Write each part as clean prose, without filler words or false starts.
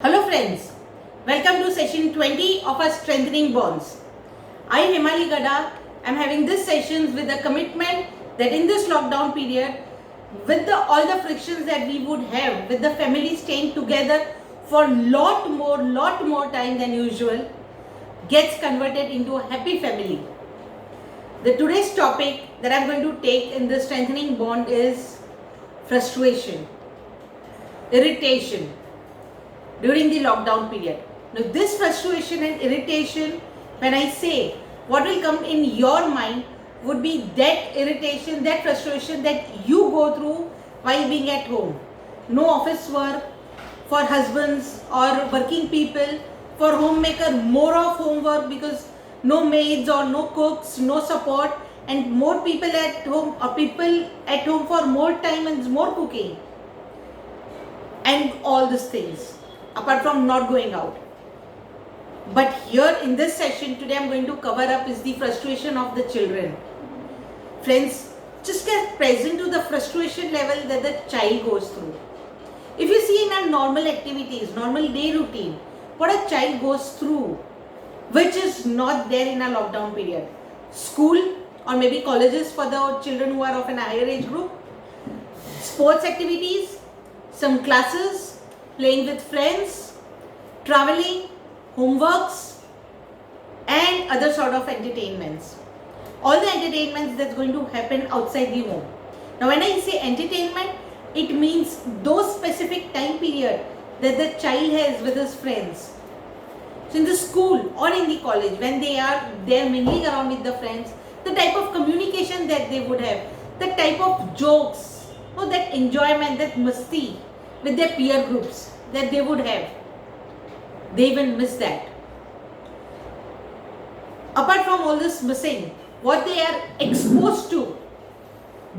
Hello friends, welcome to session 20 of our Strengthening Bonds. I, Himali Gada, am having this sessions with the commitment that in this lockdown period, with all the frictions that we would have with the family staying together for lot more time than usual, gets converted into a happy family. The today's topic that I am going to take in the Strengthening Bond is frustration, irritation during the lockdown period. Now this frustration and irritation, when I say what will come in your mind would be that irritation, that frustration that you go through while being at home. No office work for husbands or working people, for homemaker more of homework because no maids or no cooks, no support, and more people at home or people at home for more time and more cooking and all these things apart from not going out. But here in this session today I'm going to cover up is the frustration of the children. Friends, just get present to the frustration level that the child goes through. If you see in our normal activities, normal day routine, what a child goes through, which is not there in a lockdown period. School or maybe colleges for the children who are of an higher age group, sports activities, some classes, playing with friends, traveling, homeworks, and other sort of entertainments. All the entertainments that's going to happen outside the home. Now when I say entertainment, it means those specific time period that the child has with his friends. So in the school or in the college, when they are there mingling around with the friends, the type of communication that they would have, the type of jokes, or that enjoyment, that masti with their peer groups that they would have, they even miss that. Apart from all this missing, what they are exposed to,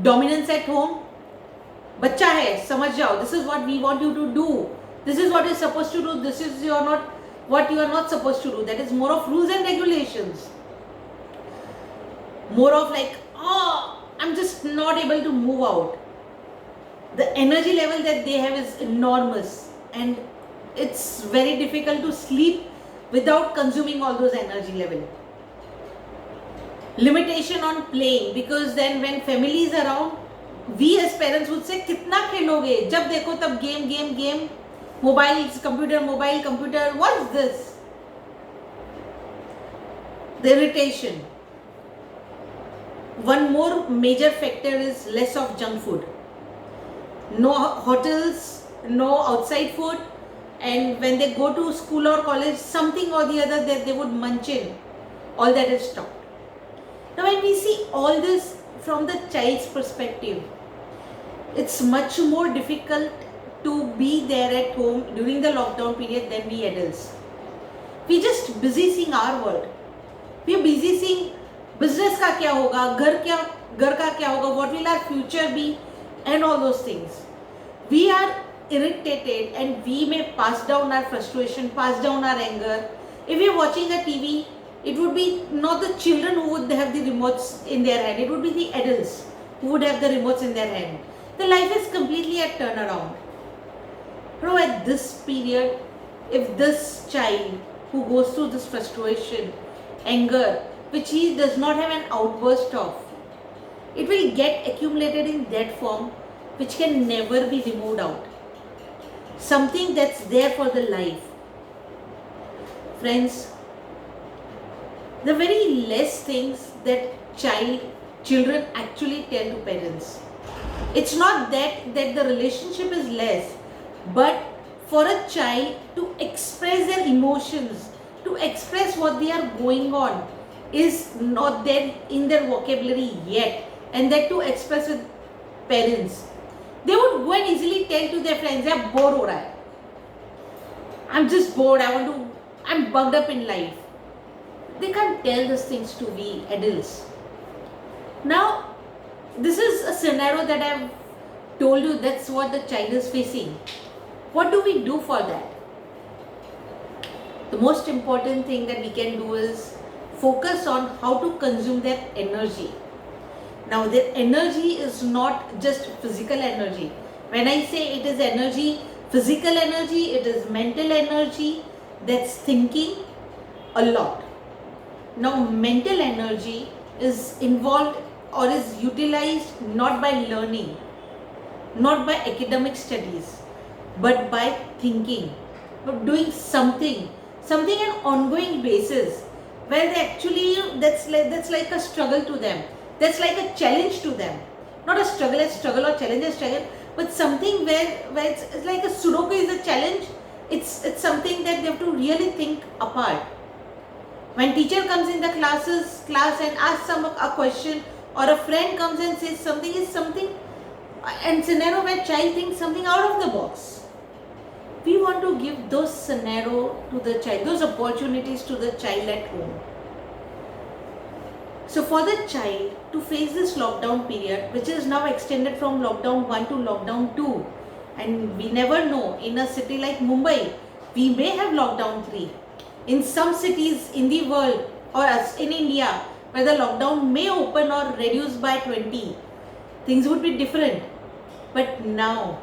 dominance at home, bachcha hai, samajh jao, this is what we want you to do, this is what you're supposed to do, this is what you are not supposed to do. That is more of rules and regulations. More of like, oh, I'm just not able to move out. The energy level that they have is enormous and it's very difficult to sleep without consuming all those energy level. Limitation on playing, because then when family is around, we as parents would say, kitna kheloge? Jab dekho tab game, mobile, computer, what's this? The irritation. One more major factor is less of junk food. No hotels, no outside food, and when they go to school or college, something or the other that they would munch in, all that is stopped. Now when we see all this from the child's perspective, it's much more difficult to be there at home during the lockdown period than we adults. We just busy seeing our world. We are busy seeing business ka kya hoga, ghar ka kya hoga, what will our future be, and all those things. We are irritated and we may pass down our frustration, pass down our anger. If we are watching a TV, it would be not the children who would have the remotes in their hand, it would be the adults who would have the remotes in their hand. The life is completely at turnaround. Bro, at this period, if this child who goes through this frustration, anger, which he does not have an outburst of, it will get accumulated in that form which can never be removed out. Something that's there for the life. Friends, the very less things that children actually tell to parents. It's not that the relationship is less, but for a child to express their emotions, to express what they are going on, is not there in their vocabulary yet, and that to express with parents. They would go and easily tell to their friends, I'm bored ho raha hai. I'm just bored, I'm bugged up in life. They can't tell these things to we adults. Now, this is a scenario that I've told you, that's what the child is facing. What do we do for that? The most important thing that we can do is focus on how to consume their energy. Now, their energy is not just physical energy. When I say it is energy physical energy, it is mental energy that's thinking a lot. Now, mental energy is involved or is utilized not by learning, not by academic studies, but by thinking, but doing something an ongoing basis, where they actually, that's like a struggle to them, that's like a challenge to them, not a struggle as struggle or challenge as struggle, but something where it's like a Sudoku is a challenge. It's something that they have to really think apart. When teacher comes in the class and asks a question, or a friend comes and says something, is something and scenario where child thinks something out of the box. We want to give those scenario to the child, those opportunities to the child at home. So for the child to face this lockdown period, which is now extended from lockdown 1 to lockdown 2, and we never know, in a city like Mumbai, we may have lockdown 3. In some cities in the world, or as in India, where the lockdown may open or reduce by 20, things would be different. But now,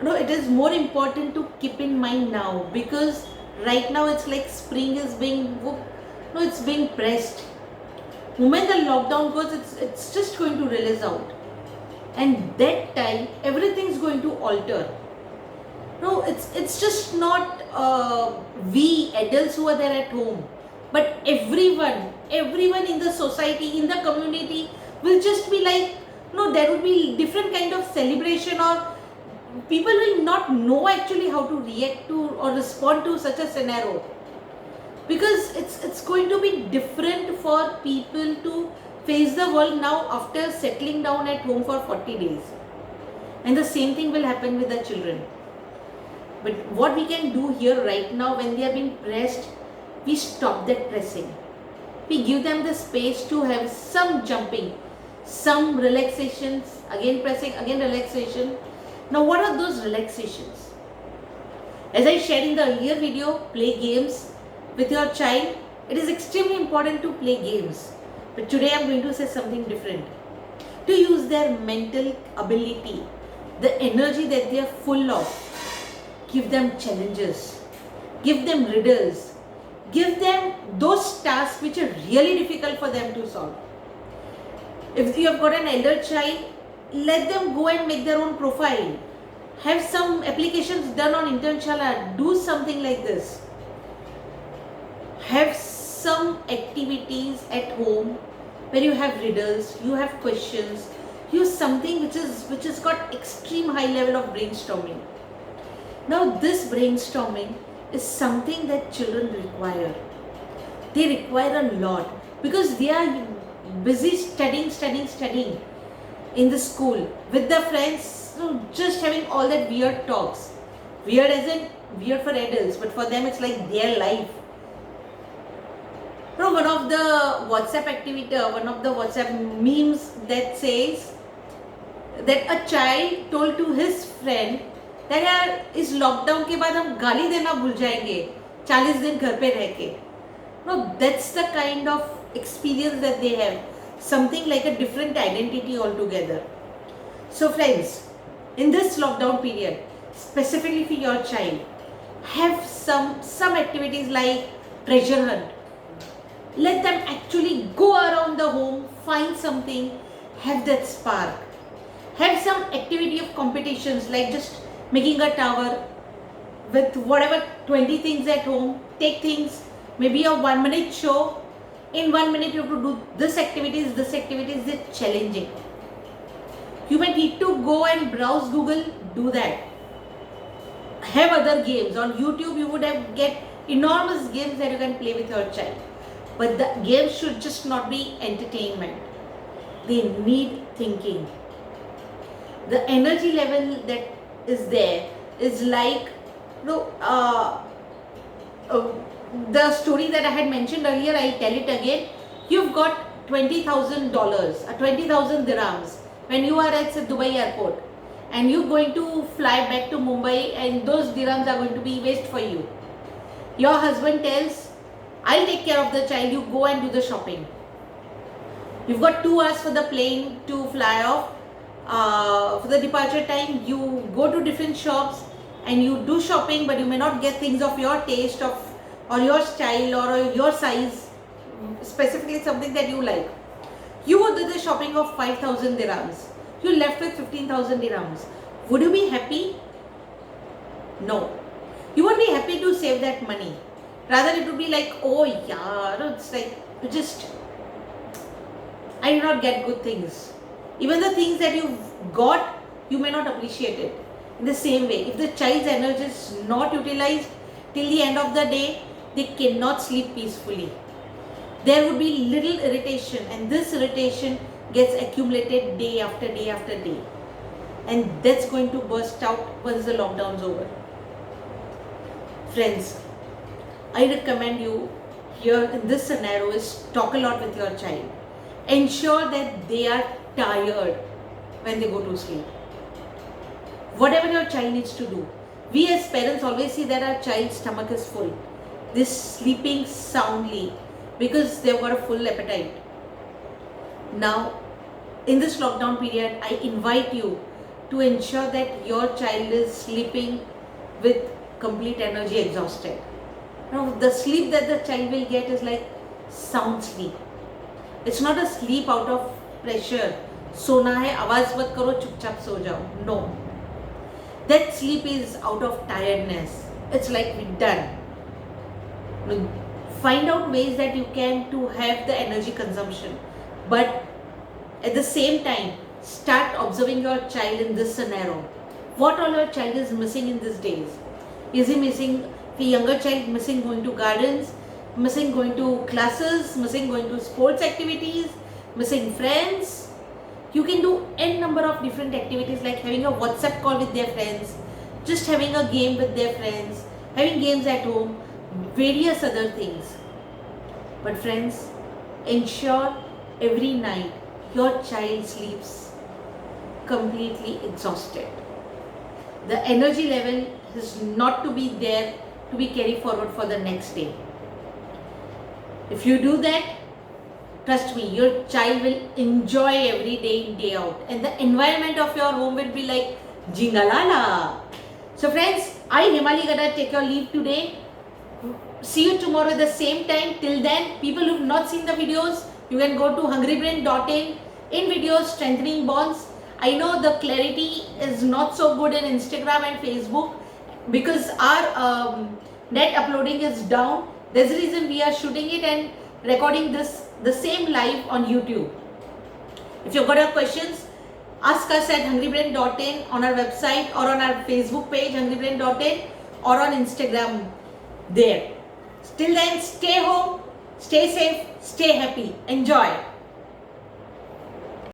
it is more important to keep in mind now, because right now it's like spring is being, it's being pressed. When the lockdown goes, it's just going to release out, and that time everything's going to alter. It's just not we adults who are there at home, but everyone in the society, in the community will just be like, there will be different kind of celebration, or people will not know actually how to react to or respond to such a scenario, because it's going to be different for people to face the world now after settling down at home for 40 days. And the same thing will happen with the children. But what we can do here right now, when they are being pressed, we stop that pressing. We give them the space to have some jumping, some relaxations, again pressing, again relaxation. Now what are those relaxations? As I shared in the earlier video, play games with your child. It is extremely important to play games. But today I am going to say something different. To use their mental ability, the energy that they are full of. Give them challenges, give them riddles, give them those tasks which are really difficult for them to solve. If you have got an elder child, let them go and make their own profile. Have some applications done on Internshala, do something like this. Have some activities at home where you have riddles, you have questions, use something which has got extreme high level of brainstorming. Now this brainstorming is something that children require. They require a lot, because they are busy studying in the school with their friends, just having all that weird talks. Weird as in weird for adults, but for them it's like their life. One of the WhatsApp activity, one of the WhatsApp memes that says that a child told to his friend that यार इस lockdown के बाद हम गाली देना भूल जाएंगे 40 दिन घर पे रह के. No, that's the kind of experience that they have. Something like a different identity altogether. So friends, in this lockdown period, specifically for your child, have some activities like treasure hunt. Let them actually go around the home, find something, have that spark. Have some activity of competitions, like just making a tower with whatever 20 things at home. Take things, maybe a 1-minute show. In 1 minute you have to do this activities, it's challenging. You might need to go and browse Google, do that. Have other games. On YouTube you would have get enormous games that you can play with your child. But the games should just not be entertainment. They need thinking. The energy level that is there is like, the story that I had mentioned earlier, I'll tell it again. You've got $20,000, 20,000 dirhams when you are at Dubai airport, and you're going to fly back to Mumbai, and those dirhams are going to be waste for you. Your husband tells, I'll take care of the child, you go and do the shopping. You've got 2 hours for the plane to fly off. for the departure time, you go to different shops and you do shopping, but you may not get things of your taste or your style or your size, specifically something that you like. You did the shopping of 5,000 dirhams. You left with 15,000 dirhams. Would you be happy? No. You won't be happy to save that money. Rather, it would be like, oh yeah, it's like, I do not get good things. Even the things that you've got, you may not appreciate it. In the same way, if the child's energy is not utilized till the end of the day, they cannot sleep peacefully. There would be little irritation, and this irritation gets accumulated day after day after day. And that's going to burst out once the lockdown's over. Friends, I recommend you here in this scenario is talk a lot with your child. Ensure that they are tired when they go to sleep. Whatever your child needs to do. We as parents always see that our child's stomach is full. They're sleeping soundly because they've got a full appetite. Now, in this lockdown period, I invite you to ensure that your child is sleeping with complete energy exhausted. Now, the sleep that the child will get is like sound sleep. It's not a sleep out of pressure. सोना है, आवाज मत करो, चुपचाप सो जाओ. No. That sleep is out of tiredness. It's like we're done. Find out ways that you can to have the energy consumption. But at the same time, start observing your child in this scenario. What all your child is missing in these days? Is he missing, a younger child missing going to gardens, missing going to classes, missing going to sports activities, missing friends? You can do n number of different activities like having a WhatsApp call with their friends, just having a game with their friends, having games at home, various other things. But friends, ensure every night your child sleeps completely exhausted. The energy level is not to be there to be carried forward for the next day. If you do that, trust me, your child will enjoy every day in, day out, and the environment of your home will be like jingalala. So friends, I Himali Gada take your leave today. See you tomorrow at the same time. Till then, people who have not seen the videos, you can go to hungrybrain.in. In videos strengthening bonds. I know the clarity is not so good in Instagram and Facebook because our net uploading is down. There's a reason we are shooting it and recording this the same live on YouTube. If you've got your questions, ask us at hungrybrain.in on our website or on our Facebook page hungrybrain.in or on Instagram there. Till then, stay home, stay safe, stay happy, enjoy.